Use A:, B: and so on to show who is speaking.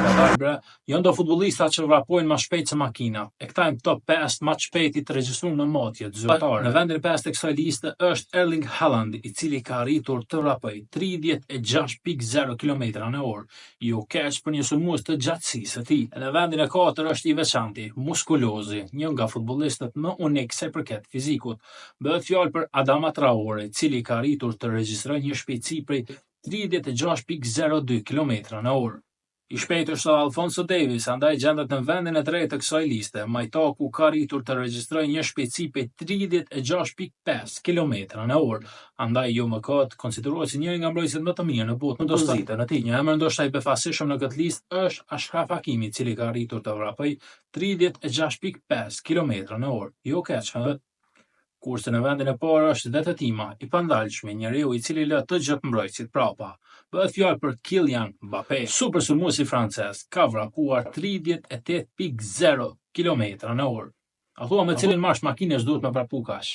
A: Janë do futbollistat që vrapojnë më shpejt se makinat. E këta janë top 5 më të shpejtit të regjistruar në motje të zyrtare. Në vendin e 5 të kësaj liste është Erling Haaland, i cili ka arritur të vrapojë 36.0 km/h, jo keq për një sulmues të gjatësisë së tij. Në vendin e 4 është i veçanti, muskulozi, një nga futbollistët më unik sa i përket fizikut. Bëhet fjalë për Adama Traore, i cili ka arritur të regjistrojë një shpejtësi prej 36.02 km/h. I shpejt është Alphonso Davies, andaj gjendet në vendin e 3 të kësaj liste. Majtaku ka arritur të regjistrojë një shpejtësi prej 36.5 km/h, andaj jo më kot konsiderohet si njëri nga mbrojtësit më të mirë në botë në pozitën e tij. Një emër ndoshta i befasishëm në këtë listë është Ashraf Hakimi, i cili ka arritur të vrapojë 36.5 km/h. Jo keq, ha? Kurse në vendin e parë është Detetima, i pandalshmi, njeriu i cili lë të gjithë mbrojtësit prapa. Bëhet fjalë për Kylian Mbappé, super sulmuesi francez, ka vrapuar 38.0 km/h. A thua me cilin marsh makinës duhet me vrapu kaq?